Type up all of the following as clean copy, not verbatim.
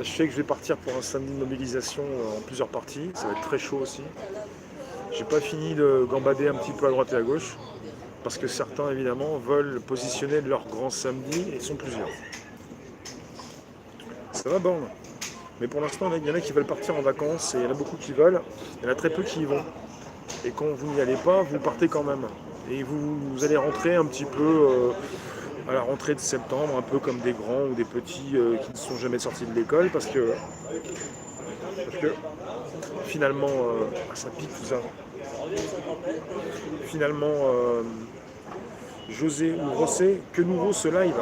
Je sais que je vais partir pour un samedi de mobilisation en plusieurs parties. Ça va être très chaud aussi. J'ai pas fini de gambader un petit peu à droite et à gauche. Parce que certains, évidemment, veulent positionner leur grand samedi et ils sont plusieurs. Ça va bon. Mais pour l'instant, il y en a qui veulent partir en vacances et il y en a beaucoup qui veulent. Il y en a très peu qui y vont. Et quand vous n'y allez pas, vous partez quand même. Et vous allez rentrer un petit peu à la rentrée de septembre, un peu comme des grands ou des petits qui ne sont jamais sortis de l'école. Parce que finalement, ça pique tout ça. Finalement, José ou Rossé, que nous vaut ce live?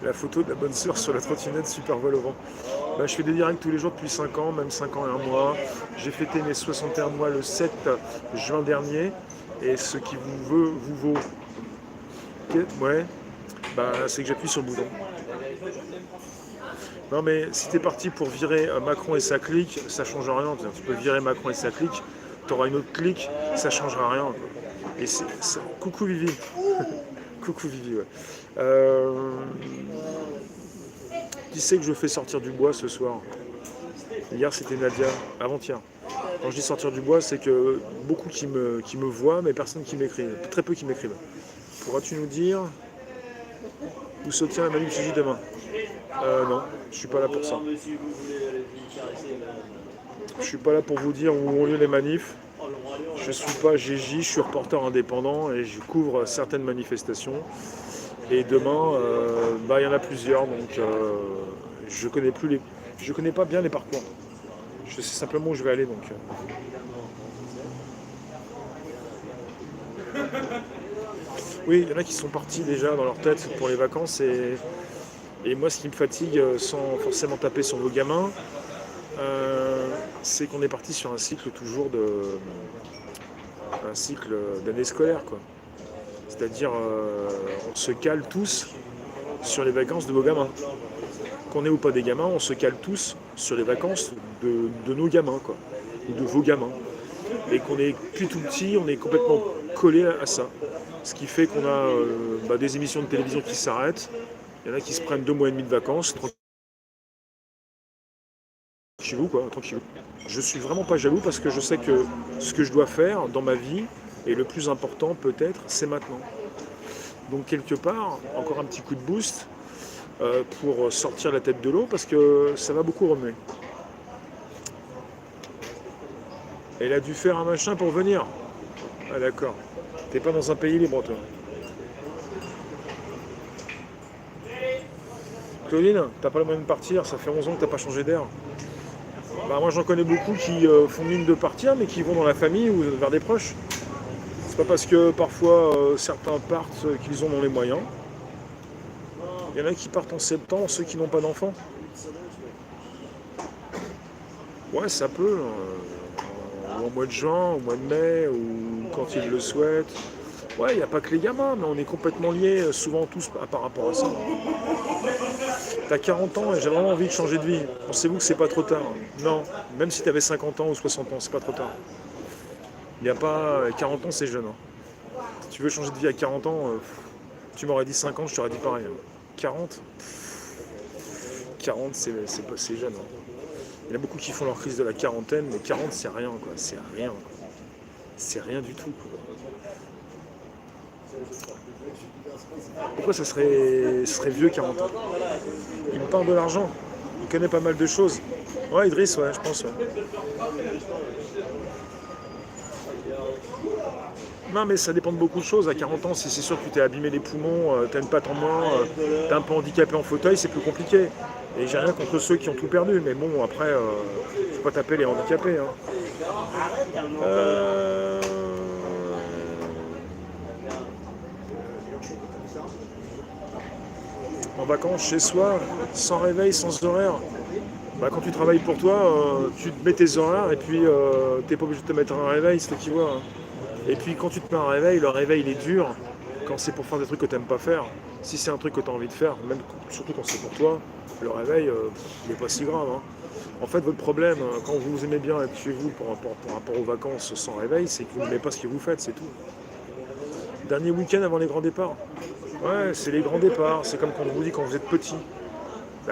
La photo de la bonne sœur sur la trottinette super vol au vent. Bah, je fais des directs tous les jours depuis 5 ans, même 5 ans et un mois. J'ai fêté mes 61 mois le 7 juin dernier. Et ce qui vous veut, vous vaut. Ouais, bah, c'est que j'appuie sur le bouton. Non mais si t'es parti pour virer Macron et sa clique, ça change rien. Tu peux virer Macron et sa clique, t'auras une autre clique, ça changera rien. Et coucou Vivi. Coucou Vivi, ouais. Qui sait que je fais sortir du bois ce soir? Hier c'était Nadia, avant-hier. Quand je dis sortir du bois, c'est que beaucoup qui me voient, mais personne qui m'écrivent. Très peu qui m'écrivent. Pourras-tu nous dire où se tient la manif Gigi demain? Non, je suis pas là pour ça. Je suis pas là pour vous dire où ont lieu les manifs. Je suis pas Gigi, je suis reporter indépendant et je couvre certaines manifestations. Et demain, il y en a plusieurs, donc je connais pas bien les parcours. Je sais simplement où je vais aller, donc. Oui, il y en a qui sont partis déjà dans leur tête pour les vacances et moi, ce qui me fatigue, sans forcément taper sur vos gamins, c'est qu'on est parti sur un cycle toujours un cycle d'année scolaire, quoi. C'est-à-dire, on se cale tous sur les vacances de vos gamins. Qu'on ait ou pas des gamins, on se cale tous sur les vacances de nos gamins, quoi, ou de vos gamins. Et qu'on est depuis tout petit, on est complètement collé à ça. Ce qui fait qu'on a des émissions de télévision qui s'arrêtent. Il y en a qui se prennent 2 mois et demi de vacances, tranquillou, quoi, tranquillou. Je suis vraiment pas jaloux parce que je sais que ce que je dois faire dans ma vie, et le plus important peut-être, c'est maintenant. Donc quelque part, encore un petit coup de boost pour sortir la tête de l'eau parce que ça va beaucoup remuer. Elle a dû faire un machin pour venir. Ah d'accord. T'es pas dans un pays libre, toi. Claudine, t'as pas le moyen de partir, ça fait 11 ans que t'as pas changé d'air. Bah, moi j'en connais beaucoup qui font mine de partir mais qui vont dans la famille ou vers des proches. C'est pas parce que parfois certains partent qu'ils en ont les moyens. Il y en a qui partent en septembre, ceux qui n'ont pas d'enfants. Ouais, ça peut. Ou au mois de juin, au mois de mai, ou quand ils le souhaitent. Ouais, il n'y a pas que les gamins, mais on est complètement liés, souvent tous par rapport à ça. T'as 40 ans et j'ai vraiment envie de changer de vie. Pensez-vous que c'est pas trop tard? Non, même si t'avais 50 ans ou 60 ans, c'est pas trop tard. Il n'y a pas. 40 ans, c'est jeune. Si tu veux changer de vie à 40 ans, tu m'aurais dit 50, je t'aurais dit pareil. 40 40, c'est jeune. Il y en a beaucoup qui font leur crise de la quarantaine, mais 40, c'est rien, quoi. C'est rien, quoi. C'est rien du tout, quoi. Pourquoi ça serait vieux 40 ans? Il me parle de l'argent. Il connaît pas mal de choses. Ouais, Idriss, ouais, je pense. Ouais. Non, mais ça dépend de beaucoup de choses. À 40 ans, si c'est sûr que tu t'es abîmé les poumons, t'as une patte en moins, t'es un peu handicapé en fauteuil, c'est plus compliqué. Et j'ai rien contre ceux qui ont tout perdu. Mais bon, après, faut pas taper les handicapés. En vacances, chez soi, sans réveil, sans horaire. Bah, quand tu travailles pour toi, tu te mets tes horaires et puis t'es pas obligé de te mettre un réveil, c'est toi qui vois. Et puis quand tu te mets un réveil, le réveil il est dur quand c'est pour faire des trucs que tu n'aimes pas faire. Si c'est un truc que tu as envie de faire, même surtout quand c'est pour toi, le réveil il n'est pas si grave. En fait, votre problème, quand vous aimez bien être chez vous par rapport aux vacances sans réveil, c'est que vous n'aimez pas ce que vous faites, c'est tout. Dernier week-end avant les grands départs. Ouais, c'est les grands départs, c'est comme quand on vous dit quand vous êtes petit.